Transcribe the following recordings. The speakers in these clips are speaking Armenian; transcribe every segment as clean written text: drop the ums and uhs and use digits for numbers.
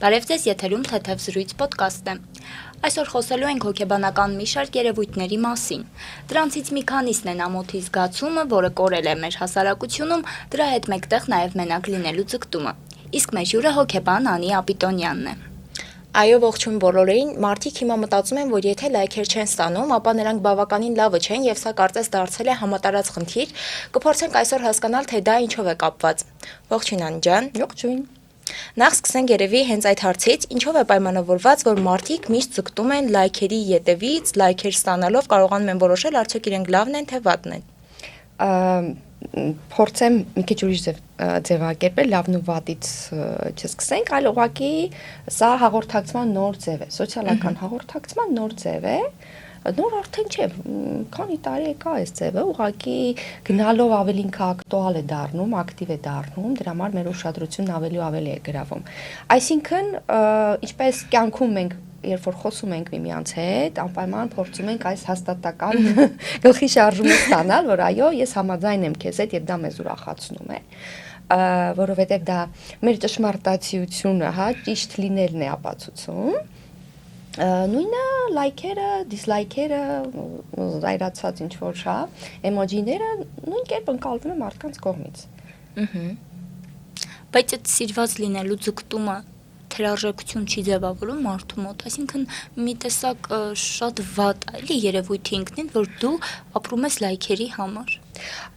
Բարև ձեզ, եթերում թեթև զրույց պոդքասթ է։ Այսօր խոսելու ենք հոգեբանական մի շարք երևույթների մասին։ Դրանցից մի քանիսն են ամոթի զգացումը, որը կորել է մեր հասարակությունում, դրա հետ մեկտեղ նաև մենակ լինելու ձգտումը։ Իսկ մեր հյուրը հոգեբան Անի Ապիտոնյանն է։ Այո, ողջույն բոլորին, մարդիկ հիմա մտածում են, որ եթե լայքեր չեն ստանում, ապա նրանք բավականին լավը չեն եւ սա կարծես դարձել է համատարած խնդիր։ Կփորձենք այսօր հասկանալ, թե դա ինչով է կապված։ Ողջույն Անի ջան։ Ողջույն։ Նախ սկսենք երևի հենց այդ հարցից, ինչով է պայմանավորված, որ մարդիկ միշտ ձգտում են լայքերի ետևից, լայքեր ստանալով կարողանում են որոշել արդյոք իրենք լավն են թե վատն են։ Փորձեմ մի քիչ ուրիշ ձևակերպել, լավն ու վատից չսկսենք, այլ ուղղակի սա հաղորդակցման նոր ձև է, սոցիալական հաղորդակցման նոր ձև է, նոր արդեն չէ, քանի տարի է կա այս ձևը, ուղղակի գնալով ավելի ինքը ակտուալ է դառնում, ակտիվ է դառնում, դրա համար մեր ուշադրությունն ավելի ու ավելի է գրավում։ Այսինքն, ինչպես կյանքում մենք երբ որ խոսում ենք միմյանց հետ, անպայման փորձում ենք այս հաստատական գլխի շարժումը ստանալ, որ այո, ես համաձայն եմ քեզ հետ եւ դա մեզ ուրախացնում է, որովհետեւ դա մեր ճշմարտացիությունը, հա, ճիշտ լինելն է ապացուցում։ Նույնը լայքերը, դիսլայքերը, զայրացած ինչ որ շա, էմոջիները նույն կերպ ընկալվում են մարդկանց կողմից։ Բայց այդ սիրված լինելու ձգտումը թերարժեքություն չի ձևավորում մարդու մոտ, այսինքն մի տեսակ շատ վատ էլի երևույթի ինքնին, որ դու ապրում ես լայքերի համար։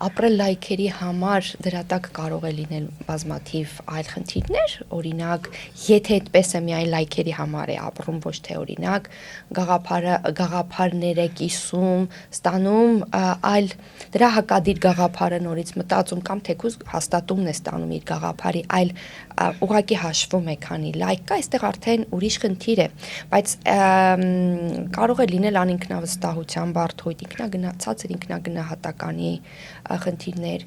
Ապրել լայքերի համար դրա տակ կարող է լինել բազմաթիվ այլ խնդիրներ, օրինակ, եթե այդպես է միայն լայքերի համար է ապրում, ոչ թե օրինակ, գաղափարներ է կիսում, ստանում այլ դրա հակադիր գաղափարը նորից մտածում կամ թեկուզ հաստատումն է ստանում իր գաղափարի, այլ ուղղակի հաշվում է, քանի լայք կա, այստեղ արդեն ուրիշ խնդիր է, բայց կարող է լինել անինքնավստահության բարդույթ, ցածր ինքնագնահատականի խնդիրներ,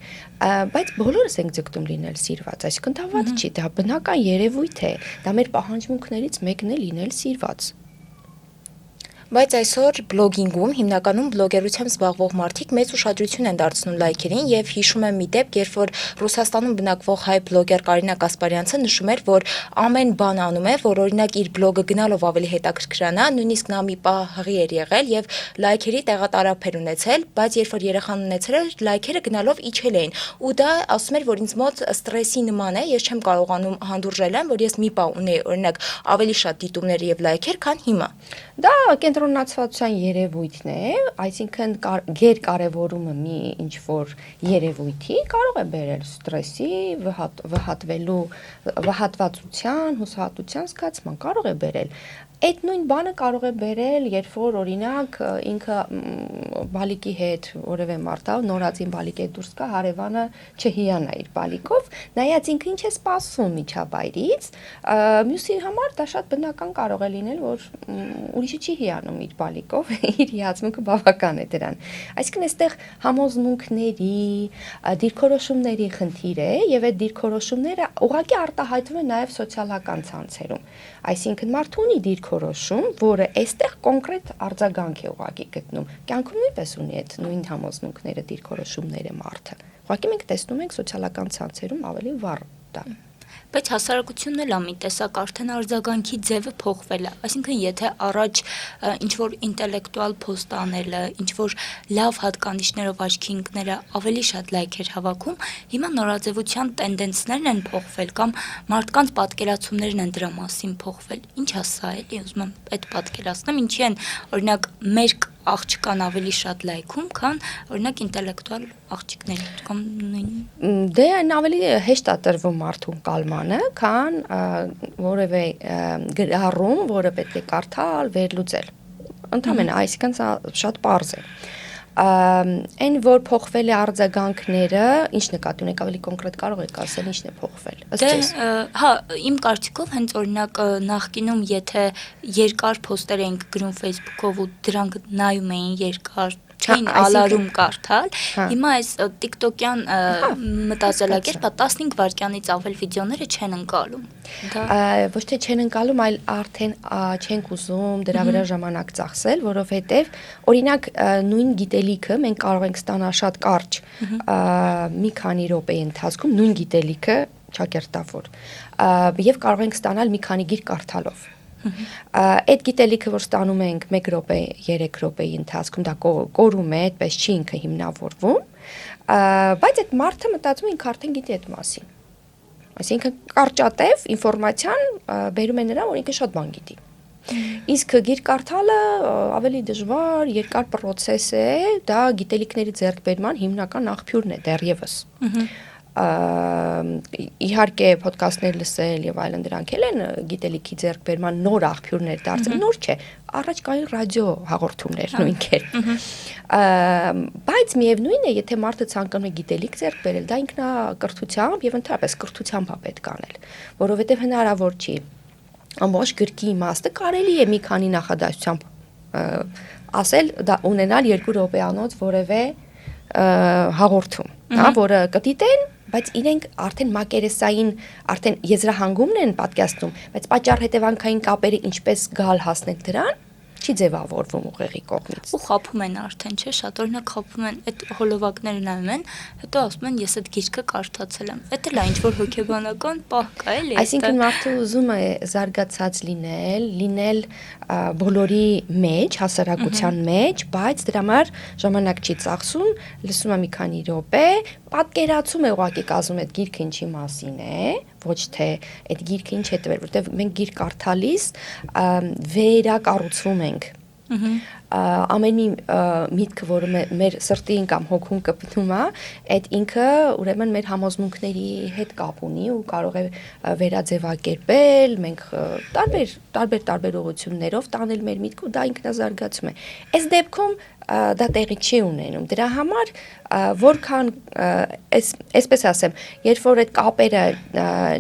բայց բոլորս ենք ձգտում լինել սիրված, այսինքն դա վատ չի, դա բնական երևույթ է, դա մեր պահանջմունքներից մեկն է լինել սիրված։ Բայց այսօր բլոգինգում հիմնականում բլոգերությամբ զբաղվող մարդիկ մեծ ուշադրություն են դարձնում լայքերին եւ հիշում եմ մի դեպք, երբ որ Ռուսաստանում բնակվող հայ բլոգեր Կարինա Կասպարյանցը նշում էր, որ ամեն բան անում է, որ օրինակ իր բլոգը գնալով ավելի հետաքրքրանա, նույնիսկ նա մի պահ հղի էր եղել եւ լայքերի տեղատարափ էր ունեցել, բայց երբ որ երեխան ունեցել էր, լայքերը գնալով իջել էին ու դա ասում էր, որ ինձ մոտ ստրեսի նման է, ես չեմ կարողանում հանդուրժել եմ, որ ես մի պահ ունեի օրինակ ավելի շատ դիտումներ եւ լայքեր, քան հիմա։ Դա կենտրոնացվածության երևույթն է, այսինքն գերկարևորումը մի ինչ որ երևույթի կարող է բերել ստրեսի, վհատվածության, հուսահատության զգացման, կարող է բերել։ Այդ նույն բանը կարող է բերել, երբ որ օրինակ ինքը բալիկի հետ որևէ մարդա, նորածին բալիկի հետ դուրս գա, հարևանը չհիանա իր բալիկով, նայած ինքը ինչ է սպասում միջավայրից, մյուսի համար դա շատ բնական կարող է լինել, որ ուրիշը չի հիանում իր բալիկով, իր հիացմունքը բավական է դրան։ Այսինքն այստեղ համոզմունքների, դիրքորոշումների խնդիր է եւ այդ դիրքորոշումները ուղղակի արտահայտվում են նաեւ սոցիալական ցանցերում։ Այսինքն մարդը ունի դիրքորոշում, որը այստեղ կոնկրետ արձագանք է ուղղակի գտնում։ Կյանքում նույնպես ունի այդ նույն համոզմունքները, դիրքորոշումները մարդը։ Ուղղակի մենք տեսնում ենք սոցիալական ցանցերում ավելի վառ դա։ Բայց հասարակությունն էլ մի տեսակ արդեն արձագանքի ձևը փոխվել է, այսինքն եթե առաջ ինչ-որ ինտելեկտուալ post անելը, ինչ-որ լավ հատկանիշներով աչքի ընկնելը ավելի շատ լայք էր հավաքում, հիմա նորաձևության տենդենսներն են փոխվել կամ մարդկանց պատկերացումներն են դրա մասին փոխվել։ Ինչ է սա էլի, ուզում եմ այդ պատկերացնեմ, ինչի են օրինակ մեր աղջկան ավելի շատ լայքում, քան օրինակ ինտելեկտուալ աղջիկների կամ նույն։ Դե այն ավելի հեշտ է տրվում մարդու կալմանը, քան որևէ գրառում, որը պետք է կարդալ, վերլուծել։ Ընդհանրապես, այսինքն սա շատ պարզ է։ Այն որ փոխվել է արձագանքները, ինչ նկատի ունեք, ավելի կոնկրետ կարող եք ասել, ինչն է փոխվել։ Դե, հա, իմ կարծիքով հենց օրինակ նախկինում եթե երկար post-եր էինք գրում Facebook-ով ու դրանք նայում էին երկար չէին ալարում կարդալ, հիմա այս TikTok-յան մտածելակերպը 15 վայրկյանից ավել վիդեոները չեն ընկալում։ Ոչ թե չեն ընկալում, այլ արդեն չենք ուզում դրա վրա ժամանակ ծախսել, որովհետև օրինակ նույն գիտելիքը մենք կարող ենք ստանալ շատ կարճ մի քանի րոպեի ընթացքում նույն գիտելիքը ճակերտավոր, եւ կարող ենք ստանալ մի քանի գիր կարդալով։ Այդ գիտելիքը, որ ստանում ենք 1 րոպե, 3 րոպեի ընթացքում, դա կորում է, այդպես չի ինքը հիմնավորվում, բայց այդ մարդը մտածում է ինքը արդեն գիտի այդ մասին։ Այսինքն կարճատև ինֆորմացիան բերում է նրան, որ ինքը շատ բան գիտի։ Իսկ գիր կարդալը ավելի դժվար, երկար process է, դա գիտելիքների ձեռքբերման հիմնական աղբյուրն է դեռևս։ Իհարկե ոդքասթներ լսել եւ այլն դրանք են գիտելիքի ձեռքբերման նոր աղբյուրներ դարձել, նոր չէ, առաջ կային ռադիո հաղորդումներ նույնքեր։ Բայց միևնույն է, եթե մարդը ցանկանում է գիտելիք ձեռք բերել, դա ինքնակրթությամբ եւ ընդհանրապես կրթությամբ է պետք անել, որովհետեւ հնարավոր չի ամբողջ գրքի իմաստը կարելի է մի քանի նախադասությամբ ասել, դա ունենալ 2 րոպեանոց որևէ հաղորդում, հա, որը կդիտեն, բայց իրենք արդեն մակերեսային, արդեն եզրահանգումն են պատկերացնում, բայց պատճառ-հետևանքային կապերը ինչպես գալ հասնել դրան, չի ձևավորվում ուղեղի կողմից։ Ու խափում են արդեն, չէ՞, շատ օրինակ խափում են, այդ հոլովակները նայում են, հետո ասում են ես այդ գիրքը կարդացել եմ։ Դա էլ է ինչ որ հոգեբանական պահ կա, էլի։ Այսինքն մարդը ուզում է զարգացած լինել բոլորի մեջ, հասարակության մեջ, բայց դրա համար ժամանակ չի ծախսում, լսում է մի քանի րոպե, պատկերացում է ուղղակի կազմում այդ գիրքը ինչի մասին է, ոչ թե այդ գիրքը ինչ է տվել, որտեղ մենք գիր կարդալիս վերակառուցվում ենք։ Ամեն մի միտքը, որը մեր սրտին կամ հոգուն կպնում է, այդ ինքը ուրեմն մեր համոզմունքների հետ կապ ունի ու կարող է վերաձևակերպել, մենք տարբեր ուղղություններով տանել մեր միտքը ու դա ինքնազարգացում է։ Այս դեպքում դա տեղի չի ունենում։ Դրա համար որքան այսպես ասեմ, երբ որ այդ կապերը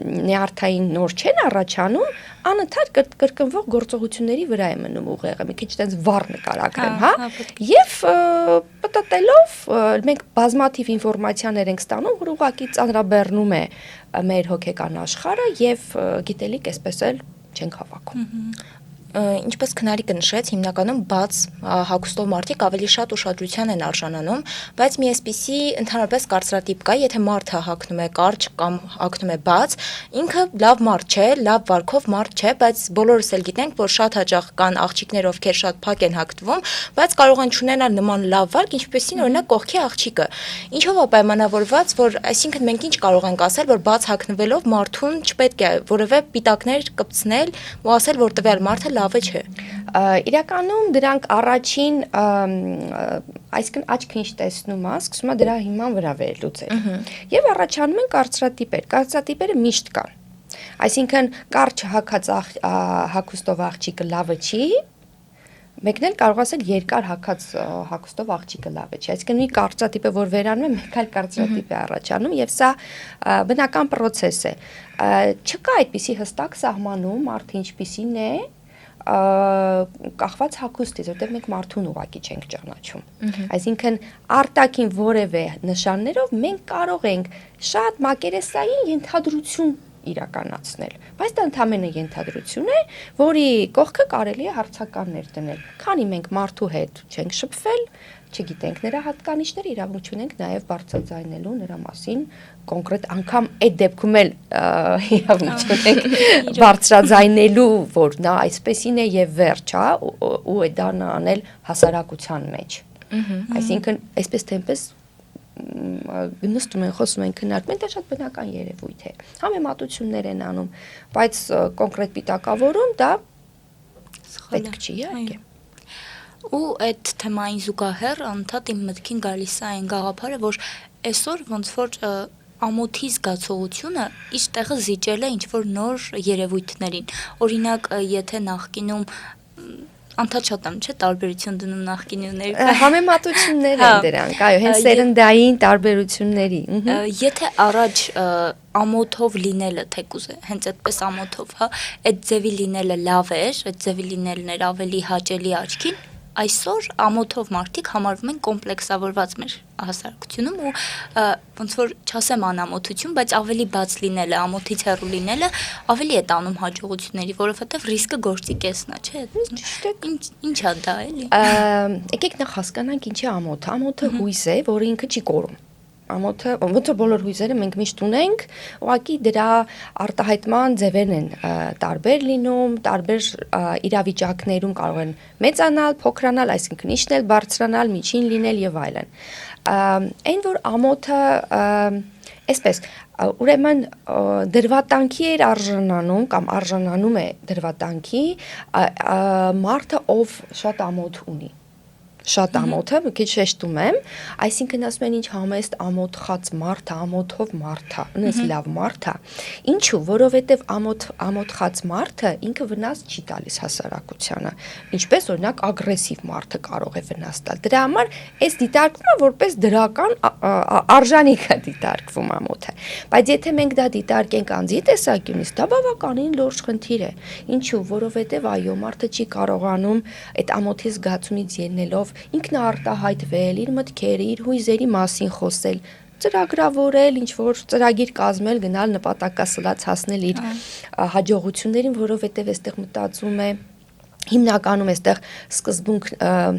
նյարդային նոր չեն առաջանում, անընդհատ կրկնվող գործողությունների վրա է մնում ուղեղը, մի քիչ այդպես վառ նկարագրեմ, հա։ Եվ պատտելով մենք բազմաթիվ ինֆորմացիաներ ենք ստանում, որ ուղղակի ծանրաբեռնում է մեր հոգեկան աշխարհը եւ գիտելիք այսպես էլ չենք հավաքում։ Ինչպես քնարիկը նշեց, հիմնականում բաց հագուստով մարդիկ ավելի շատ ուշադրության են արժանանում, բայց մի այսպիսի ընդհանրապես կարծրատիպ կա, եթե մարդը հագնում է կարճ կամ հագնում է բաց, ինքը լավ մարդ չէ, լավ վարքով մարդ չէ, բայց բոլորս էլ գիտենք, որ շատ հաճախ կան աղջիկներ, ովքեր շատ փակ են հագնվում, բայց կարող են չունենալ նման լավ վարք, ինչպեսին օրինակ կողքի աղջիկը։ Ինչով է պայմանավորված, որ այսինքն մենք ինչ կարող ենք ասել, որ բաց հագնվելով մարդուն չպետք է որևէ պիտակներ կպցնել ու ասել, որ տվյալ մարդը լավը չէ։ Իրականում դրանք առաջին, այսինքն աչքը ինչ տեսնում է, սկսում է դրա հիման վրա վերլուծել։ Եվ առաջանում են կարծրատիպեր։ Կարծրատիպերը միշտ կան։ Այսինքն կարճ հագած հագուստով աղջիկը լավը չի, մեկն էլ կարող ասել երկար հագած հագուստով աղջիկը լավը չի։ Այսինքն մի կարծրատիպը, որ վերանում է, մեկ այլ կարծրատիպ է առաջանում եւ սա բնական process է։ Չկա այդպիսի հստակ սահմանում, մարդը ինչպիսին է, կախված հագուստից, որտեղ մենք մարդուն ուղակի չենք ճանաչում։ Այսինքն արտաքին որևէ նշաններով մենք կարող ենք շատ մակերեսային ենթադրություն իրականացնել, բայց դա ընդհանրապես ենթադրություն է, որի կողքը կարելի է հարցականներ դնել։ Քանի մենք մարդու հետ չենք շփվել, չգիտենք նրա հատկանիշները, իրավունք չունենք նաև բարձրաձայնելու նրա մասին կոնկրետ անգամ այդ դեպքում էլ իրավունք չունենք բարձրաձայնելու, որ նա այսպեսին է եւ վերջ, հա, ու է դա անել հասարակության մեջ։ Այսինքն, այսպես թե այնպես նստում են, խոսում են, քննարկում են, դա շատ բնական երևույթ է։ Համեմատություններ են անում, բայց կոնկրետ պիտակավորում դա պետք չի, իհարկե։ Ու այդ թեմային զուգահեռ անդադ իմ մտքին գալիս է այն գաղափարը, որ այսօր ոնց որ ամոթի զգացողությունը իր տեղը զիջել է ինչ-որ նոր երևույթներին։ Օրինակ, եթե նախկինում անդադ շատ եմ, չէ, տարբերություն դնում նախկինի ու ներկա։ Համեմատություններ են դրանք, այո, հենց սերնդային տարբերությունների։ Եթե առաջ ամոթով լինելը, թեկուզ հենց այդպես ամոթով, հա, այդ ձևի լինելը լավ էր, այդ ձևի լինելն էր ավելի հաճելի աչքին, այսօր ամոթով մարդիկ համարվում են կոմպլեքսավորված մեր հասարակությունում ու ոնց որ չասեմ անամոթություն, բայց ավելի բաց լինելը, ամոթից հեռու լինելը ավելի է տանում հաջողությունների, որովհետև ռիսկը գործի կեսն է, չէ՞։ Ինչ է դա, էլի։ Եկեք նախ հասկանանք ինչ է ամոթը։ Ամոթը հույս է, որը ինքը չի կորում։ ամոթը ոնց որ բոլոր հույզերը մենք միշտ ունենք, ուղղակի դրա արտահայտման ձևերն են տարբեր լինում, տարբեր իրավիճակներում կարող են մեծանալ, փոքրանալ, այսինքն իջնել, բարձրանալ, միջին լինել եւ այլն։ Այն որ ամոթը այսպես ուրեմն դրվատանքի էր արժանանում կամ արժանանում է դրվատանքի մարդը ով շատ ամոթ ունի շատ ամոթը, մի քիչ շեշտում եմ, այսինքն ասում են ինչ համեստ ամոթխած մարդ, ամոթով մարդ է, նույնիսկ լավ մարդ է։ Ինչու, որովհետև ամոթխած մարդը ինքը վնաս չի տալիս հասարակությանը, ինչպես օրինակ ագրեսիվ մարդը կարող է վնաս տալ։ Դրա համար այս դիտարկվում է որպես դրական արժանիք է դիտարկվում ամոթը։ Բայց եթե մենք դա դիտարկենք անձի տեսակյունից, դա բավականին լուրջ խնդիր է։ Ինչու, որովհետև այո, մարդը չի կարողանում այդ ամոթի զգացումից ելնելով ինքնարտահայտվել, իր մտքերի, իր հույզերի մասին խոսել, ծրագրավորել, ինչ որ ծրագիր կազմել, գնալ նպատակասլաց հասնել իր հաջողություններին, որովհետև այստեղ մտածում է հիմնականում այստեղ սկզբունք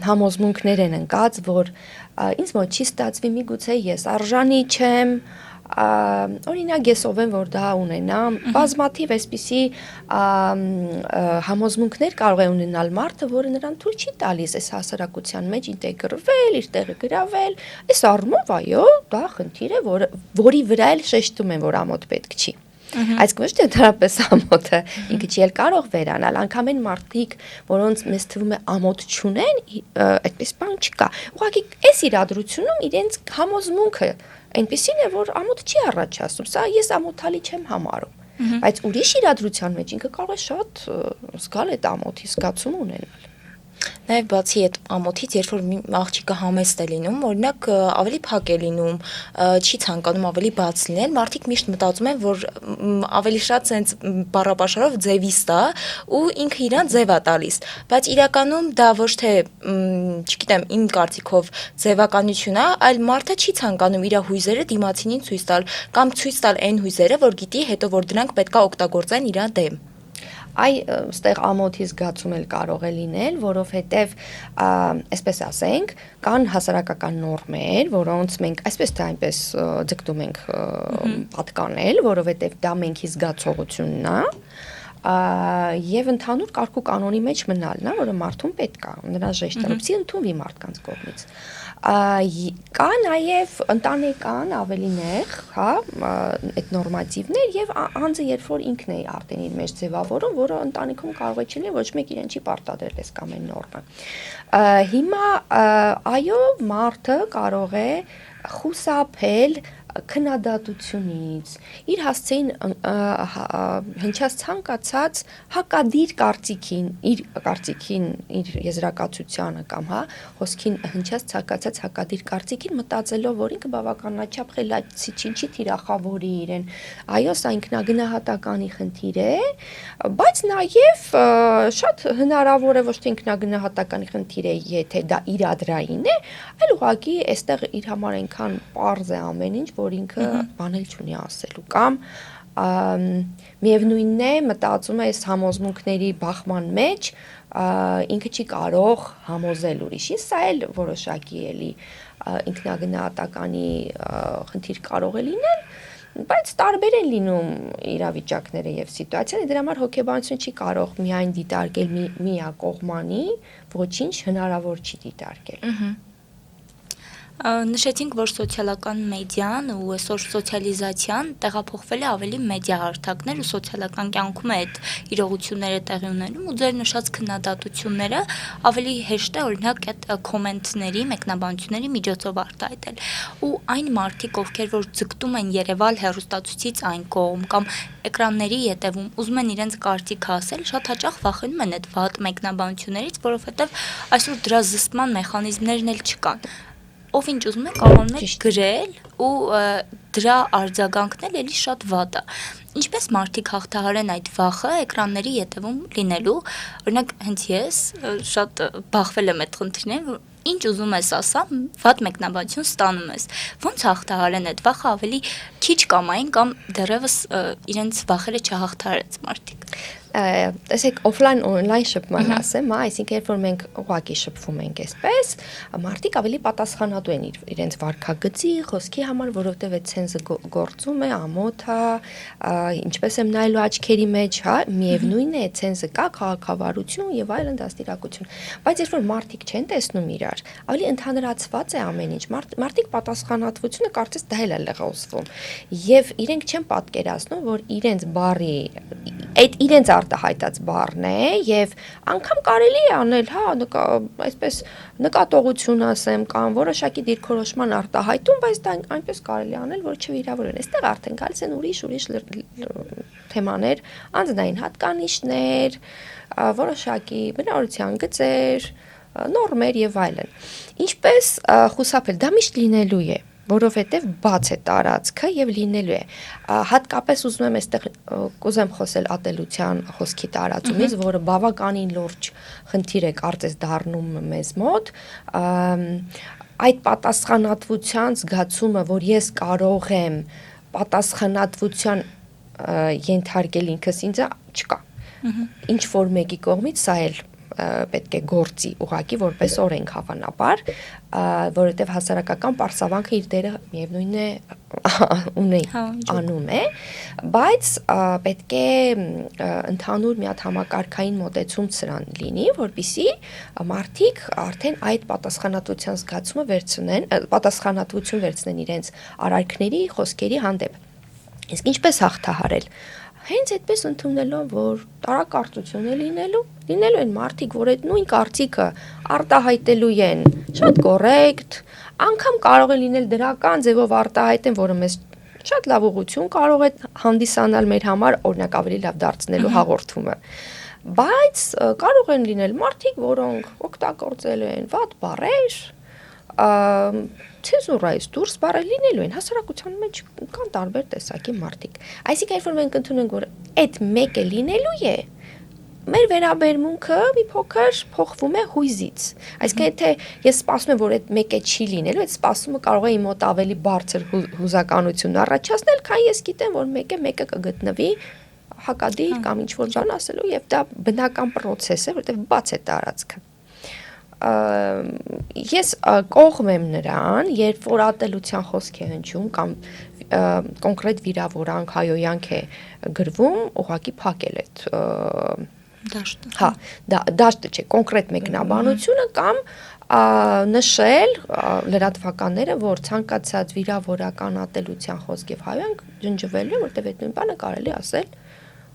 համոզմունքներ են ընկած, որ ինձ մոտ չի ստացվի, միգուցե ես արժանի չեմ, օրինակ ես ով եմ որ դա ունենամ, բազմաթիվ այսպիսի համոզմունքներ կարող է ունենալ մարդը, որը նրան թույլ չի տալիս այս հասարակության մեջ ինտեգրվել, իր տեղը գրավել, այս առումով այո, դա խնդիր է, որի վրա էլ շեշտում են, որ ամոթ պետք չի։ Այսինքն ոչ թե դրապես ամոթը ինքը չի էլ կարող վերանալ, անգամ են մարդիկ, որոնց մեզ թվում է ամոթ չունեն, այդպես բան չկա։ Ուղղակի այս իրադրությունում իրենց համոզմունքը այնպեսին է, որ ամոթ չի առաջացնում, սա ես ամոթալի չեմ համարում։ Բայց ուրիշ իրադրության մեջ ինքը կարող է շատ զգալ այդ ամոթի զգացում ունենալ։ Նաև բացի այդ ամոթից, երբ որ աղջիկը համեստ է լինում, օրինակ ավելի փակ է լինում, չի ցանկանում ավելի բաց լինել, մարդիկ միշտ մտածում են, որ ավելի շատ sense բառապաշարով ձևիստ է ու ինքը իրան ձև է տալիս, բայց իրականում դա ոչ թե, չգիտեմ, իմ կարծիքով ձևականություն է, այլ մարդը չի ցանկանում իր հույզերը դիմացինին ցույց տալ կամ ցույց տալ այն հույզերը, որ գիտի հետո որ դրանք պետքա օգտագործեն իր դեմ։ Այստեղ ամոթի զգացում էլ կարող է լինել, որովհետև, այսպես ասենք, կան հասարակական նորմեր, որոնց մենք այսպես թե այնպես ձգտում ենք պատկանել, որովհետև դա մենքի զգացողությունն է, եւ ընդհանուր կարգ ու կանոնի մեջ մնալն է, որը մարդուն պետք է, նրա ժեշտարոպսի ընդունվի մարդկանց կողմից։ Կա նաև ընտանեկան ավելի նեղ, հա, այդ նորմատիվներ եւ անձը երբ որ ինքն է արդեն իր մեջ ձևավորում, որը ընտանիքում կարող է չլինի, ոչ մեկ իրեն չի պարտադրել այս կամ այն նորմը։ Հիմա այո, մարդը կարող է խուսափել քննադատությունից, իր հասցեին հնչած ցանկացած հակադիր կարծիքին, իր եզրակացությանը կամ հա, խոսքին հնչած ցանկացած հակադիր կարծիքին մտածելով, որ ինքը բավականաչափ խելացի չի թիրախավորի իրեն։ Այո, սա ինքնագնահատականի խնդիր է, բայց նաև շատ հնարավոր է ոչ թե ինքնագնահատականի խնդիր է, եթե դա իրադրային է, այլ ուղղակի այստեղ իր համար այնքան պարզ է ամեն ինչ, որ ինքը բանել չունի ասելու կամ միևնույնն է մտածում է այս համոզմունքների բախման մեջ ինքը չի կարող համոզել ուրիշին, սա էլ որոշակի էլի ինքնագնահատականի խնդիր կարող է լինել, բայց տարբեր են լինում իրավիճակները եւ սիտուացիաները, դրա համար հոգեբանությունը չի կարող միայն դիտարկել միակողմանի, ոչինչ հնարավոր չի դիտարկել։ Նշեցինք, որ սոցիալական մեդիան ու այսօր սոցիալիզացիան տեղափոխվել է ավելի մեդիա հարթակներ ու սոցիալական կյանքում է այդ իրողությունները տեղի ունենում ու ձեր նշած քննադատությունները ավելի հեշտ է օրինակ այդ կոմենտների, մեկնաբանությունների միջոցով արտահայտել։ Ու այն մարդիկ, ովքեր որ ձգտում են Երևալ հեռուստացույցից այն կողմ կամ էկրանների ետևում ուզում են իրենց կարծիքը ասել, շատ հաճախ վախենում են այդ վատ մեկնաբանություններից, որովհետև այսօր դրա զսպման մեխանիզմներն էլ չկան։ Ով ինչ ուզում է կարողանում է գրել ու դրա արձագանքն էլ էլի շատ վատ է։ Ինչպես մարդիկ հաղթահարեն այդ վախը էկրանների ետևում լինելու, օրինակ հենց ես շատ բախվել եմ այդ խնդիրներին, որ ինչ ուզում ես ասամ, վատ մեկնաբանություն ստանում ես։ Ոնց հաղթահարեն այդ վախը ավելի քիչ կամային կամ դեռևս իրենց վախերը չհաղթահարեց մարդիկ։ Տեսեք օֆլայն օնլայն շփման ասեմ, այսինքն երբ որ մենք ուղղակի շփվում ենք այսպես, մարդիկ ավելի պատասխանատու են իրենց վարքագծի, խոսքի համար, որովհետև այդ սենսը գործում է, ամոթ է, ինչպես եմ նայելու աչքերի մեջ, հա, միևնույնն է, այդ սենսը կա, քաղաքավարություն եւ այլն դաստիարակություն։ Բայց երբ որ մարդիկ չեն տեսնում իրար, ավելի ընդհանրացված է ամեն ինչ։ Մարդիկ պատասխանատվությունը կարծես դա էլ է լղոսվում։ Եվ իրենք չեն պատկերացնում, որ իրենց բարի այդ իրենց արտահայտած բառն է եւ անգամ կարելի է անել, հա, այսպես նկատողություն ասեմ կամ որոշակի դիրքորոշման արտահայտում, բայց դա այնպես կարելի է անել, որ չվիրավորեն։ Այստեղ արդեն գալիս են ուրիշ թեմաներ, անձնային հատկանիշներ, որոշակի բնավորության գծեր, նորմեր եւ այլն։ Ինչպես խուսափել, դա միշտ լինելու է, որովհետև բաց է տարածքը եւ լինելու է։ Հատկապես ուզում եմ այստեղ կուզեմ խոսել ատելության խոսքի տարածումից, որը բավականին լուրջ խնդիր է կարծես դառնում մեզ մոտ։ Այդ պատասխանատվության զգացումը, որ ես կարող եմ պատասխանատվության ենթարկել ինքս ինձ, չկա։ Ինչ որ մեկի կողմից սա էլ պետք է գործի ուղղակի որպես օրենք հավանաբար, որովհետև հասարակական պարսավանքը իր դերը միևնույն է ունի, անում է, բայց պետք է ընդհանուր մի հատ համակարգային մոտեցում սրան լինի, որպեսզի մարդիկ արդեն այդ պատասխանատվության զգացումը պատասխանատվություն վերցնեն իրենց արարքների, խոսքերի հանդեպ։ Իսկ ինչպես հաղթահարել։ Հենց այդպես ընդունելով, որ տարակարծություն է լինելու են մարդիկ, որ այդ նույն կարծիքը արտահայտելու են շատ կոռեկտ, անգամ կարող է լինել դրական ձևով արտահայտեն, որը մեզ շատ լավ ուղղություն կարող է հանդիսանալ մեր համար, օրինակ ավելի լավ դարձնելու հաղորդումը։ Բայց կարող են լինել մարդիկ, որոնք օգտագործել են վատ բառեր, ցենզուրայից դուրս բառեր լինելու են, հասարակության մեջ կան տարբեր տեսակի մարդիկ։ Այսինքն, երբ որ մենք ընդունենք, որ այդ մեկը լինելու է, մեր վերաբերմունքը մի փոքր փոխվում է հույզից։ Այսինքն, եթե ես սպասում եմ, որ այդ մեկը չի լինելու, այդ սպասումը կարող է իմ մոտ ավելի բարձր հուզականություն առաջացնել, քան ես գիտեմ, որ մեկը կգտնվի հակադիր կամ ինչ-որ բան ասելու, եւ դա բնական process է, որտեղ բաց է տարածքը։ Ես կողմ եմ նրան, երբ որ ատելության խոսք է հնչում կամ կոնկրետ վիրավորանք, հայոյանք է գրվում, ուղղակի փակել այդ դաշտը։ Հա, դաշտը չէ, կոնկրետ մեկնաբանությունը կամ նշել լրատվականները, որ ցանկացած վիրավորական ատելության խոսք եւ հայոյանք ջնջվելու, որտեղ այդ նույն բանը կարելի ասել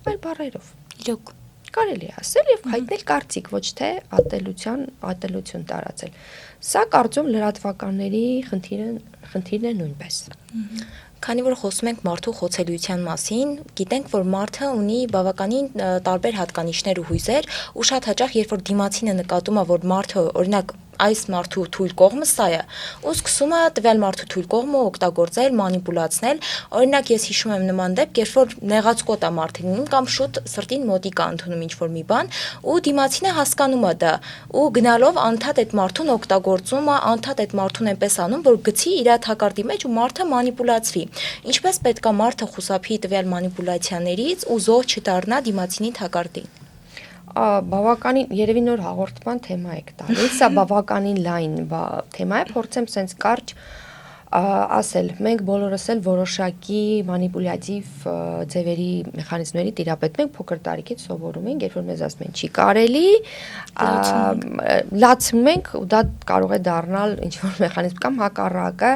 այլ բառերով։ Իրոք Կարելի է ասել եւ հայտնել կարծիք, ոչ թե ատելություն տարածել։ Սա կարծում լրատվականների խնդիրն է նույնպես։ Քանի որ խոսում ենք մարդու խոցելիության մասին, գիտենք, որ մարդը ունի բավականին տարբեր հատկանիշներ ու հույզեր, ու շատ հաճախ երբ որ դիմացինը նկատում է, որ մարդը, օրինակ, այս մարդու թույլ կողմը սա է, ու սկսում է տվյալ մարդու թույլ կողմը օգտագործել, մանիպուլացնել, օրինակ ես հիշում եմ նման դեպք, երբ որ նեղացկոտ է մարդը լինում կամ շուտ սրտին մոտիկա ընդունում ինչ-որ մի բան, ու դիմացինը հասկանում է դա, ու գնալով անդադ այդ մարդուն օգտագործում է, անդադ այդ մարդուն այնպես անում, որ գցի իր թակարդի մեջ ու մարդը մանիպուլացվի։ Ինչպես պետք է մարդը խուսափի տվյալ մանիպուլյացիաներից ու զոհ չդառնա դիմացինի թակարդին։ Բավականին երևի նոր հաղորդման թեմա եք տալիս, սա բավականին լայն թեմա է, փորձեմ սենց կարճ ասել, մենք բոլորս էլ որոշակի մանիպուլյատիվ ձևերի մեխանիզմների տիրապետում ենք, փոքր տարիքից սովորում ենք, երբ որ մեզ ասում են չի կարելի, լացում ենք ու դա կարող է դառնալ ինչ-որ մեխանիզմ կամ հակառակը,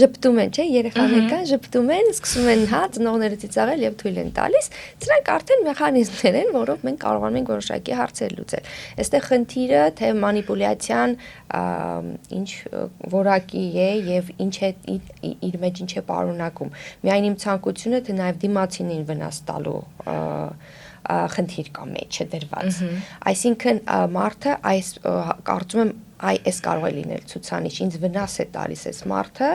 ժպտում են, չէ, երեխաներ կան, ժպտում են, սկսում են, հա, ծնողները ծիծաղել եւ թույլ են տալիս, սրանք արդեն մեխանիզմներ են, որով մենք կարողանում ենք որոշակի հարցեր լուծել։ Այստեղ խնդիրը թե մանիպուլյացիան ինչ որակի է եւ ինչ է իր մեջ ինչ է պարունակում։ Միայն իմ ցանկությունը թե նաև դիմացինին վնաս տալու խնդիր կա մեջը դրված։ Այսինքն մարդը այս կարծում եմ այս կարող է լինել ցուցանիշ, ինձ վնաս է տալիս այս մարդը,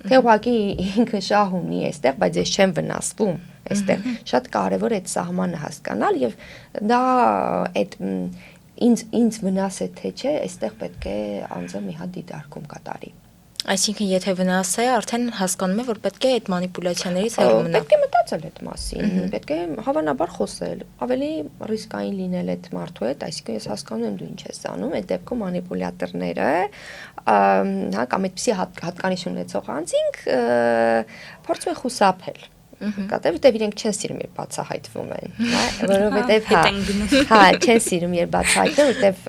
թե ուղղակի ինքը շահ ունի այստեղ, բայց ես չեմ վնասվում այստեղ։ Շատ կարևոր է այդ սահմանը հասկանալ եւ դա այդ ինձ վնաս է թե չէ, այստեղ պետք է անձը մի հատ դիտարկում կատարի։ Այսինքն եթե վնաս է, արդեն հասկանում է, որ պետք է այդ մանիպուլյացիաներից հեռու մնալ։ Պետք է մտածել այդ մասին, պետք է հավանաբար խոսել, ավելի ռիսկային լինել այդ մարդու հետ, այսինքն ես հասկանում եմ դու ինչ ես անում, այդ դեպքում մանիպուլյատորները, հա, կամ այդպիսի հատկանիշ ունեցող անձինք փորձում են խուսափել։ Կատե որտեվ իրենք չեն սիրում երբ բացահայտվում են, հա, որովհետև հա, չեն սիրում երբ բացահայտվում, որտեվ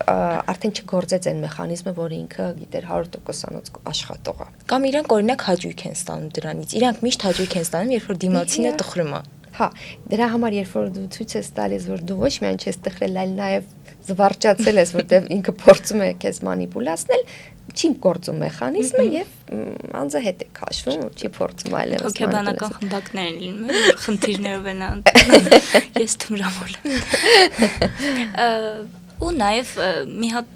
արդեն չգործեց այն մեխանիզմը, որը ինքը գիտեր 100%-անոց աշխատող է։ Կամ իրենք օրինակ հաճույք են ստանում դրանից։ Իրանք միշտ հաճույք են ստանում, երբ որ դիմացինը տխրում է։ Հա, դրա համար երբ որ դու ցույց ես տալիս, որ դու ոչ միայն չես տխրել, այլ նաև զվարճացել ես, որտեվ ինքը փորձում է քեզ մանիպուլացնել, չի գործում մեխանիզմը եւ անձը հետ է քաշվում, չի փորձում այլևս։ Հոգեբանական խմբակներ են լինում, խնդիրներով են ես թմրամոլ եմ։ Ու նաև մի հատ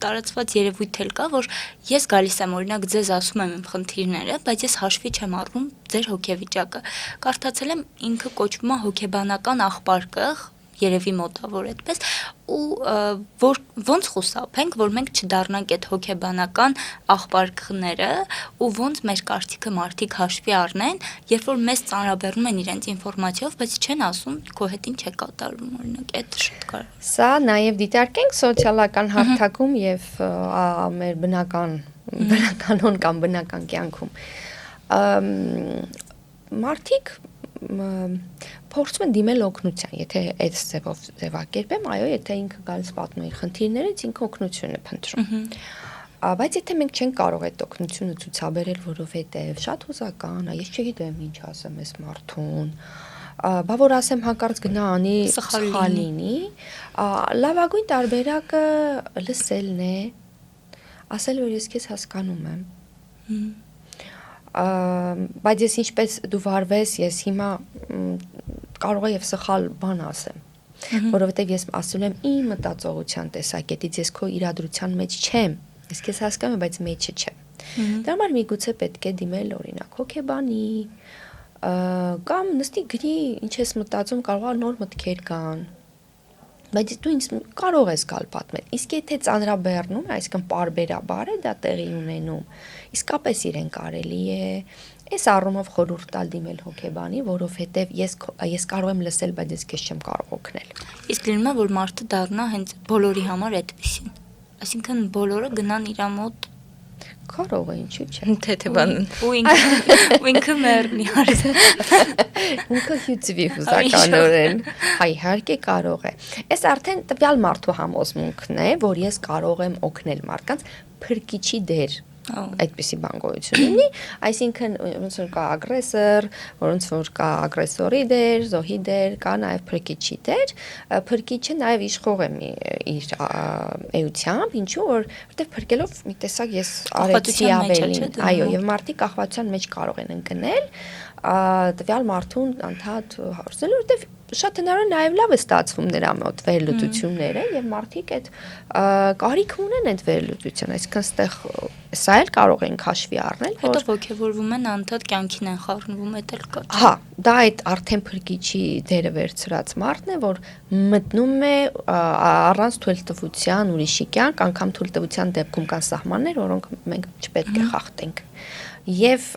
տարածված երևույթ էլ կա, որ ես գալիս եմ օրինակ ձեզ ասում եմ իմ խնդիրները, բայց ես հաշվի չեմ առնում ձեր հոգեվիճակը։ Կարդացել եմ ինքը կոչվում է հոգեբանական աղբարկղ, երևի մոտավոր այդպես, ու որ ոնց խուսափենք, որ մենք չդառնանք այդ հոգեբանական աղբարկղները ու ոնց մեր կարծիքը մարդիկ հաշվի առնեն, երբ որ մեզ ծանրաբեռնում են իրենց ինֆորմացիայով, բայց չեն ասում քո հետ ինչ է կատարվում, օրինակ, այդ շատ կարևոր։ Սա նաև դիտարկենք սոցիալական հարթակում եւ մեր բնականon կամ բնական կյանքում։ Մարդիկ փորձում են դիմել օգնության, եթե այս ձևով ձևակերպեմ, այո, եթե ինքը գալիս պատմում իր խնդիրներից, ինքը օգնություն է փնտրում։ Բայց եթե մենք չենք կարող այդ օգնությունը ցուցաբերել, որովհետև շատ հուզական է, ես չգիտեմ ինչ ասեմ այս մարդուն, բա որ ասեմ հանկարծ գնա անի սխալ լինի, լավագույն տարբերակը լսելն է, ասել որ ես քեզ հասկանում եմ։ Բայց ես ինչպես դու վարվես, ես հիմա կարող եմ եւ սխալ բան ասեմ, որովհետեւ ես ասում եմ իմ մտածողության տեսակետից, ես քո իրադրության մեջ չեմ, ես քեզ հասկանում եմ, բայց մեջը չեմ։ Դրա համար միգուցե պետք է դիմել օրինակ հոգեբանի, կամ նստի գրի ինչ ես մտածում, կարող է նոր մտքեր գան։ Բայց դու ինձ կարող ես գալ պատմել։ Իսկ եթե ծանրաբեռնում, այսինքն պարբերաբար է դա տեղի ունենում, իսկապես իրեն կարելի է այս առումով խորհուրդ տալ դիմել հոգեբանի, որովհետև ես կարող եմ լսել, բայց ես քեզ չեմ կարող օգնել։ Իսկ լինում է, որ մարդը դառնա հենց բոլորի համար այդպեսին։ Այսինքն բոլորը գնան իր մոտ կարող է, ինչու՞ չէ։ Թեթևան ու ինքը մեռնի հարց։ Ինքը հյուծվի հուզականորեն։ Հայ իհարկե կարող է։ Այս արդեն տվյալ մարդու համոզմունքն է, որ ես կարող եմ օգնել մարդկանց փրկիչի դեր այդպիսի բան գոյություն ունի, այսինքն ոնց որ կա ագրեսոր, ոնց որ կա ագրեսորի դեր, զոհի դեր, կա նաև փրկիչի դեր, փրկիչը նաև իշխող է իր էությամբ, ինչու որտեղ փրկելով մի տեսակ ես արեցի ավելին, այո, եւ մարդիկ աղբատության մեջ կարող են ընկնել, տվյալ մարդուն անդադ հարցնելու, որտեղ շատ հնարավոր նաև լավ է ստացվում նրա մոտ վերլուծությունները եւ մարդիկ այդ կարիք ունեն այդ վերլուծության, այսինքն այստեղ սա էլ կարող են քաշվի առնել, որ հետո ոգևորվում են անդադ կյանքին են խառնվում, այդ էլ կա։ Հա, դա այդ արդեն փրկիչի դերը վերցրած մարդն է, որ մտնում է առանց թույլտվության ուրիշի կյանք, անգամ թույլտվության դեպքում կան սահմաններ, որոնք մենք չպետք է խախտենք։ Եվ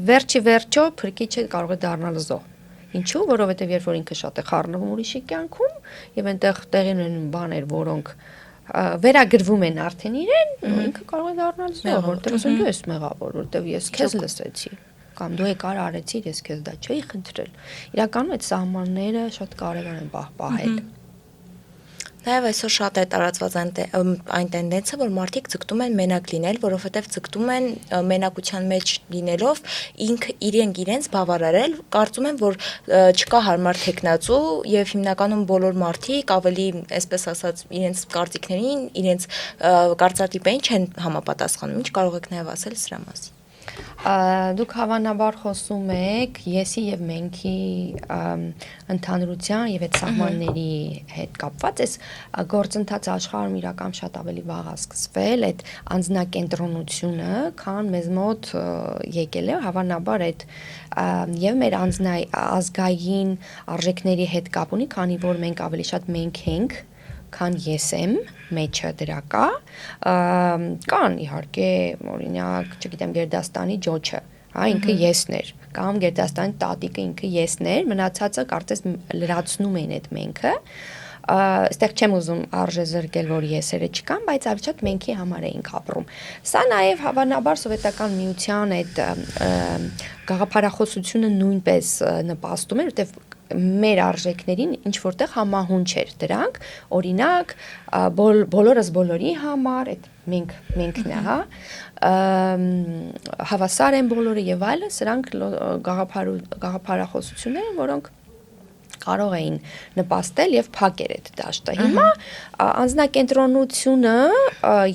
վերջի վերջո փրկիչը կարող է դառնալ զոհ։ Ինչու՞, որովհետև երբ որ ինքը շատ է խառնվում ուրիշի կյանքում եւ այնտեղ տեղի ունեն բաներ, որոնք վերագրվում են արդեն իրեն, ինքը կարող է դառնալ զոհ, որտեղ ասում դու ես մեղավոր, որտեղ ես քեզ լսեցի կամ դու եկար արեցիր, ես քեզ դա չէի խնդրել։ Իրականում այդ սահմանները շատ կարևոր են պահպանել։ Նաև այսօր շատ է տարածված այն տենդենսը, որ մարդիկ ձգտում են մենակ լինել, որովհետև ձգտում են մենակության մեջ լինելով իրենց բավարարել, կարծում են, որ չկա հարմար թեկնածու եւ հիմնականում բոլոր մարդիկ ավելի, այսպես ասած, իրենց կարծիքներին, իրենց կարծրատիպային չեն համապատասխանում։ Ինչ կարող եք նաև ասել սրա մասին։ Դուք հավանաբար խոսում եք եսի եւ մենքի ընդհանրության եւ այդ սահմանների հետ կապված այս գործընթացը աշխարհում իրական շատ ավելի վաղ է սկսվել այդ անձնակենտրոնությունը, քան մեզ մոտ եկել է, հավանաբար այդ եւ մեր ազգային արժեքների հետ կապ ունի, քանի որ մենք ավելի շատ մենք ենք քան ես եմ, մեջը դրա կա, կան իհարկե, օրինակ, չգիտեմ, Գերդաստանի ջոջը, հա, ինքը եսն էր, կամ Գերդաստանի տատիկը ինքը եսն էր, մնացածը կարծես լրացնում են այդ մենքը, այստեղ չեմ ուզում արժե զրկել, որ եսերը չկան, բայց ավելի մենքի համար էինք ապրում։ Սա նաև հավանաբար սովետական միության այդ գաղափարախոսությունը նույնպես նպաստում էր, որտեղ մեր արժեքներին ինչ որտեղ համահունչ էր դրանք, օրինակ բոլորս բոլորի համար, այդ մենքն է, հա, հավասար են բոլորը եւ այլն, սրանք գաղափարախոսություններ են, որոնք կարող էին նպաստել եւ փակել այդ դաշտը։ Հիմա անձնակենտրոնությունը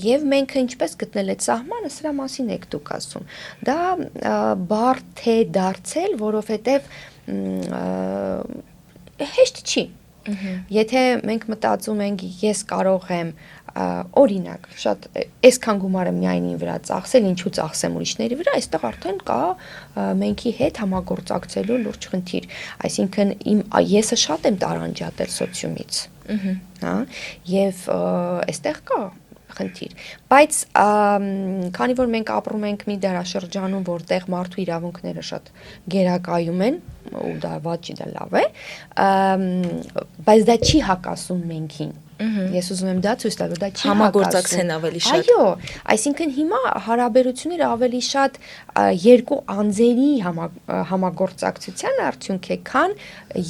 եւ մենք ինչպես գտնել այդ սահմանը, սրա մասին եք դուք ասում։ Դա բարդ է դարձել, որովհետեւ հեշտ չի։ Եթե մենք մտածում ենք, ես կարող եմ օրինակ, շատ այսքան գումարը միայնին վրա ծախսել, ինչու ծախսեմ ուրիշների վրա, այստեղ արդեն կա մենքի հետ համագործակցելու լուրջ խնդիր, այսինքն եսը շատ եմ տարանջատել սոցիումից, հա, եւ այստեղ կա խնդիր, բայց քանի որ մենք ապրում ենք մի դարաշրջանում, որտեղ մարդու իրավունքները շատ գերակայում են, ու դա վատ չի, դա լավ է, բայց դա չի հակասում մենքին։ Ես ուզում եմ դա ցույց տալ, որ դա չի համագործակցեն ավելի շատ։ Այո, այսինքն հիմա հարաբերությունները ավելի շատ երկու անձերի համագործակցության արդյունք է, քան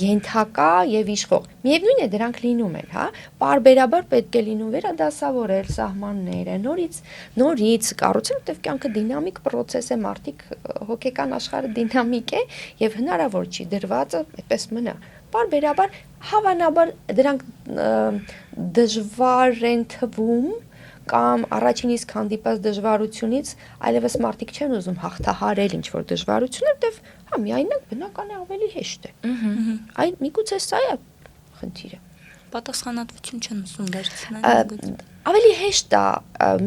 ենթակա եւ իշխող։ Միևնույն է, դրանք լինում են, հա, պարբերաբար պետք է լինում վերադասավորել սահմանները, նորից կառուցել, որտեղ կյանքը դինամիկ process է, մարդիկ հոգեկան աշխարհը դինամիկ է եւ հնարավոր չի դրվածը այդպես մնա։ Պարբերաբար հավանաբար դրանք դժվար են թվում կամ առաջին իսկ հանդիպած դժվարությունից այլևս մարդիկ չեն ուզում հաղթահարել ինչ որ դժվարություններ, որտեվ հա միայնակ բնական է ավելի հեշտ է։ Այն միգուցե սա է խնդիրը։ Պատասխանատվություն չեն ուզում վերցնել։ Ավելի հեշտ է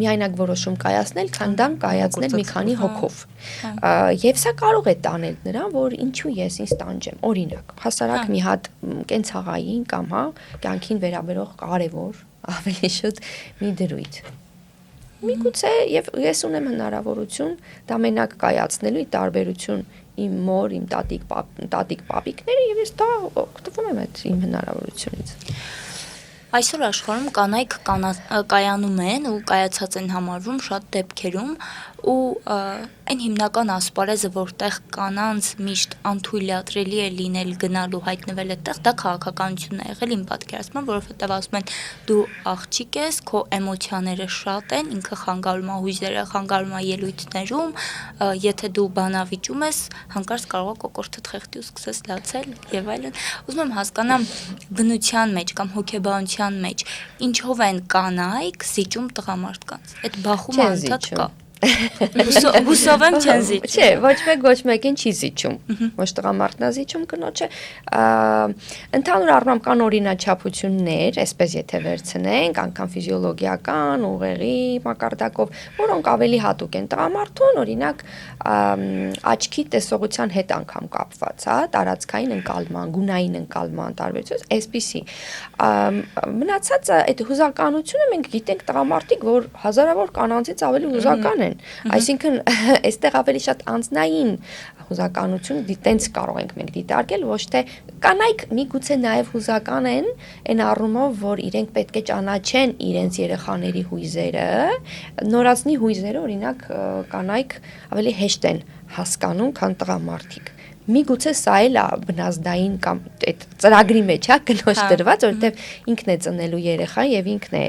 միայնակ որոշում կայացնել, քան դա կայացնել մի քանի հոգով։ Եվ սա կարող է տանել նրան, որ ինչու ես ինձ տանջեմ։ Օրինակ, հասարակ մի հատ կենցաղային կամ հա կյանքին վերաբերող կարևոր, ավելի շուտ մի դրույթ։ Միգուցե եւ ես ունեմ հնարավորություն դա մենակ կայացնելու ի տարբերություն իմ մոր, իմ տատիկ պապիկները եւ ես դա օգտվում եմ այդ իմ հնարավորությունից։ Այսօր աշխարհում կանայք կայանում են ու կայացած են համարվում շատ դեպքերում ու այն հիմնական ասպարեզը, որտեղ կանանց միշտ անթույլատրելի է լինել գնալու հայտնվել այդտեղ, դա քաղաքականությունն է եղել իմ պատկերացմամբ, որովհետև ասում են դու աղջիկ ես, քո էմոցիաները շատ են, ինքը խանգարում է հույզերը, խանգարում է ելույթներում, եթե դու բանավիճում ես, հանկարծ կարող է կոկորդդ խեղդի ու սկսես լացել եւ այլն։ Ուզում եմ հասկանամ բնության մեջ կամ հոգեբանության մեջ ինչով են կանայք զիջում տղամարդկանց։ Այդ բախումը անդադ կա։ Հուսով եմ չեն զիջում։ Չէ, ոչ մեկին չի զիջում։ Ոչ տղամարդն է զիջում կնոջը։ Ընդհանուր առմամբ կան օրինաչափություններ, այսպես եթե վերցնենք, անգամ ֆիզիոլոգիական, ուղեղի մակարդակով, որոնք ավելի հատուկ են տղամարդուն, օրինակ աչքի տեսողության հետ անգամ կապված, հա, տարածքային ընկալման, գունային ընկալման տարբերությունից, այսպիսի։ Մնացածը այդ հուզականությունը մենք գիտենք տղամարդիկ, որ հազարավոր կանանցից ավելի հուզական են, այսինքն այստեղ ավելի շատ անձնային հուզականություն դիտենց կարող ենք մենք դիտարկել, ոչ թե կանայք միգուցե նաև հուզական են այն առումով, որ իրենք պետք է ճանաչեն իրենց երեխաների հույզերը, նորածնի հույզերը, օրինակ կանայք ավելի հեշտ են հասկանում, քան տղամարդիկ։ Միգուցե սա էլ է բնազդային կամ այդ ծրագրի մեջ է կնոջ դրված, որովհետև ինքն է ծնելու երեխան եւ ինքն է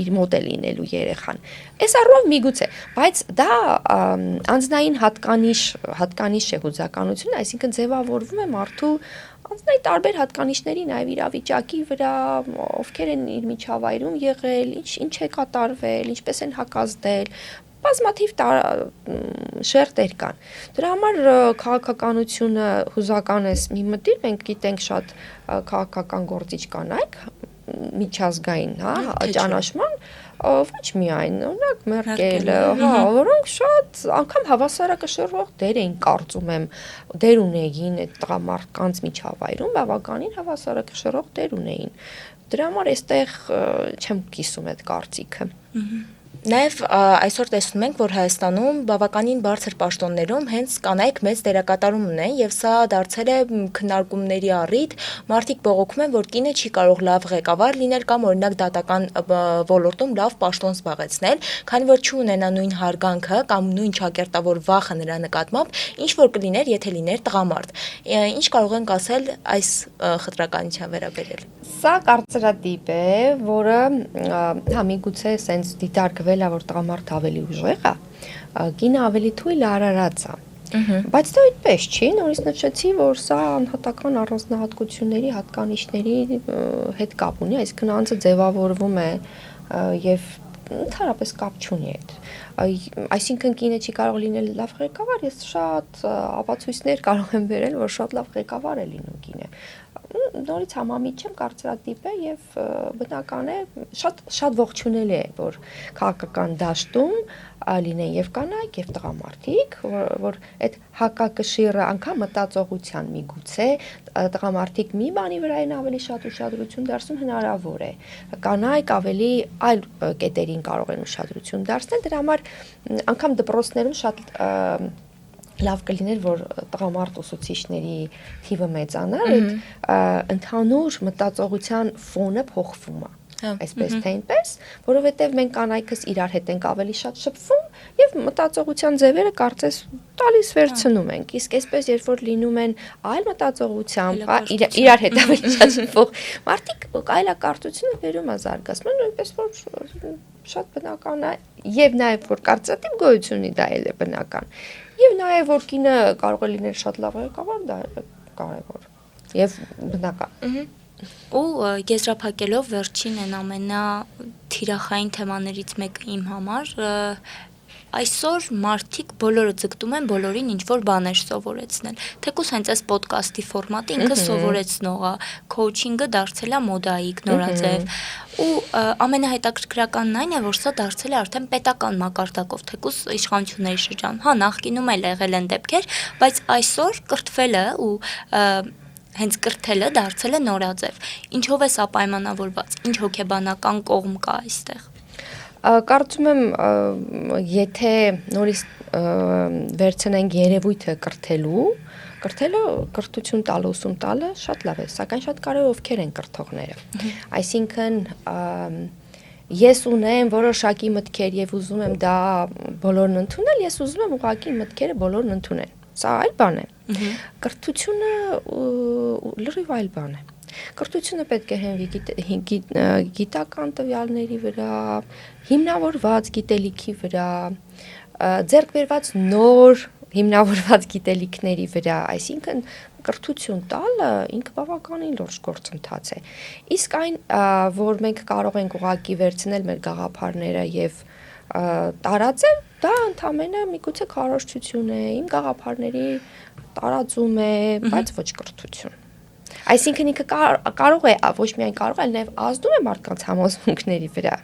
իր մոտ է լինելու երեխան։ Այս առումով միգուցե, բայց դա անձնային հատկանիշ է հուզականությունը, այսինքն ձևավորվում է մարդու անձնայի տարբեր հատկանիշների, նաև իրավիճակի վրա, ովքեր են իր միջավայրում եղել, ինչ է կատարվել, ինչպես են հակազդել, բազմաթիվ շերտեր կան։ Դրա համար քաղաքականությունը հուզական է մի մտիր, մենք գիտենք շատ քաղաքական գործիչ կանայք միջազգային, հա, ճանաչման, ոչ միայն, օրինակ Մերկելը, որոնք շատ անգամ հավասարակշռող դեր էին կարծում եմ, դեր ունեին այդ տղամարդկանց միջավայրում, բավականին հավասարակշռող դեր ունեին։ Դրա համար այստեղ չեմ կիսում այդ կարծիքը։ Նաև այսօր տեսնում ենք, որ Հայաստանում բավականին բարձր պաշտոններում հենց կանայք մեծ դերակատարում ունեն եւ սա դարձել է քննարկումների առիթ, մարդիկ բողոքում են, որ կինը չի կարող լավ ղեկավար լինել կամ օրինակ դատական ոլորտում լավ պաշտոն զբաղեցնել, քանի որ չունենա նույն հարգանքը կամ նույն ճակերտավոր վախը նրա նկատմամբ, ինչ որ կլիներ, եթե լիներ տղամարդ։ Ինչ կարող ենք ասել այս խտրականության վերաբերել։ Սա կարծրատիպ է, որը հա միգուցե սենց դիտարկվել է, որ տղամարդը ավելի ուժեղ է, կինը ավելի թույլ արարած է։ Բայց դա այդպես չի, նորից նշեցի, որ սա անհատական առանձնահատկությունների, հատկանիշների հետ կապ ունի, այսինքն անձը ձևավորվում է եւ ընդհանրապես կապ չունի այդ։ Այսինքն կինը չի կարող լինել լավ ղեկավար, ես շատ ապացույցներ կարող եմ բերել, որ շատ լավ ղեկավար է լինում կինը։ Նորից համամիտ չեմ, կարծրատիպ է եւ բնական է, շատ ողջունելի է, որ քաղաքական դաշտում լինեն եւ կանայք եւ տղամարդիկ, որ այդ հակակշիռը անգամ մտածողության միգուցե տղամարդիկ մի բանի վրա են ավելի շատ ուշադրություն դարձնում, հնարավոր է։ Կանայք ավելի այլ կետերին կարող են ուշադրություն դարձնել, դրա համար անգամ դպրոցներում շատ լավ կլիներ, որ տղամարդ ուսուցիչների թիվը մեծանար, այդ ընդհանուր մտածողության ֆոնը փոխվում է։ Այսպես թե այնպես, որովհետև մենք կանայքս իրար հետ ենք ավելի շատ շփվում եւ մտածողության ձևերը կարծես տալիս վերցնում ենք։ Իսկ այսպես երբ որ լինում են այլ մտածողությամբ, իրար հետ ավելի շատ շփվող մարդիկ, այլակարծությունը վերում է զարգացման, նույնպես որ շատ բնական է եւ նաեւ որ կարծրատիպ գոյություն ունի, դա էլ է բնական։ Եվ նաեւ որ կինը կարող է լինել շատ լավ ղեկավար, դա կարեւոր եւ բնական։ Ու եզրափակելով վերջին են ամենաթիրախային թեմաներից մեկը իմ համար, այսօր մարդիկ բոլորը ձգտում են բոլորին ինչ-որ բաներ սովորեցնել, թեկուզ հենց այս պոդկասթի ֆորմատը ինքը սովորեցնող է, քոուչինգը դարձել է մոդայիկ, նորաձև, ու ամենահետաքրքրականն այն է, որ սա դարձել է արդեն պետական մակարդակով, թեկուզ իշխանությունների շրջանում, հա նախկինում էլ եղել են դեպքեր, բայց այսօր կրթվել է ու հենց կրթելը դարձել է նորաձև, ինչով է սա պայմանավորված, ինչ հոգեբանական կողմ կա այստեղ։ Կարծում եմ, եթե նորից վերցնենք երևույթը կրթելը կրթություն տալը, ուսում տալը շատ լավ է, սակայն շատ կարևոր ովքեր են կրթողները։ Այսինքն ես ունեմ որոշակի մտքեր եւ ուզում եմ դա բոլորն ընդունել, ես ուզում եմ ուղղակի մտքերը բոլորն ընդունեն։ Սա այլ բան է։ Կրթությունը լրիվ այլ բան է։ Կրթությունը պետք է հենվի գիտական տվյալների վրա, հիմնավորված գիտելիքի վրա, ձեռք բերված նոր հիմնավորված գիտելիքների վրա, այսինքն կրթություն տալը ինքը բավականին լուրջ գործընթաց է։ Իսկ այն, որ մենք կարող ենք ուղղակի վերցնել մեր գաղափարները եւ տարածել, դա ընդամենը միգուցե քարոզչություն է, իմ գաղափարների տարածում է, բայց ոչ կրթություն։ Այսինքն ինքը կարող է, ոչ միայն կարող է, այլ նաև ազդում է մարդկանց համոզմունքների վրա,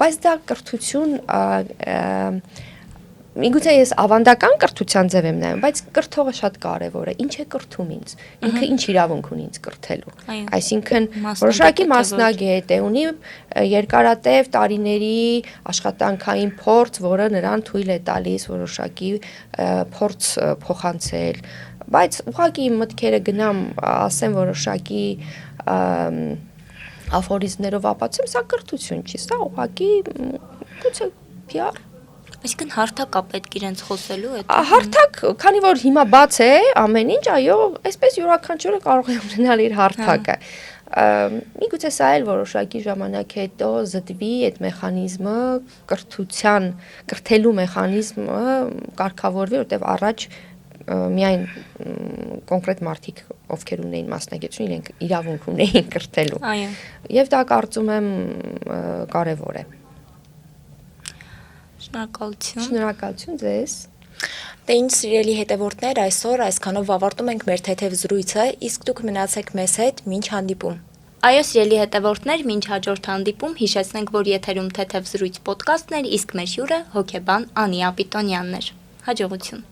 բայց դա կրթություն, միգուցե ես ավանդական կրթության ձև եմ նայում, բայց կրթողը շատ կարևոր է, ինչ է կրթում ինձ, ինքը ինչ իրավունք ունի ինձ կրթելու, այսինքն որոշակի մասնագետ է, ունի երկարատև տարիների աշխատանքային փորձ, որը նրան թույլ է տալիս որոշակի փորձ փոխանցել, բայց ուղղակի իմ մտքերը գնամ, ասեմ որոշակի աֆորիզմներով ապացուցեմ, սա կրթություն չի, սա ուղղակի գուցե PR։ Այսինքն հարթակ է պետք իրենց խոսելու հետ։ Հարթակ, քանի որ հիմա բաց է ամեն ինչ, այո, այսպես յուրաքանչյուրը կարող է ունենալ իր հարթակը։ Միգուցե սա էլ որոշակի ժամանակ հետո զտվի այդ մեխանիզմը, կրթելու մեխանիզմը կարգավորվի, որտեղ առաջ միայն կոնկրետ մարդիկ, ովքեր ունեին մասնագիտություն, իրենք իրավունք ունեին կրթելու։ Այո։ Եվ դա կարծում եմ կարևոր է։ Շնորհակալություն։ Շնորհակալություն ձեզ։ Դե ինչ սիրելի հետևորդներ, այսօր այսքանով ավարտում ենք մեր թեթև զրույցը, իսկ դուք մնացեք մեզ հետ մինչ հանդիպում։ Այո, սիրելի հետևորդներ, մինչ հաջորդ հանդիպում հիշեցնենք, որ եթերում թեթև զրույց ոդկասթն էր, իսկ մեր հյուրը հոկեբան Անի Ապիտոնյանն էր։ Հաջողություն։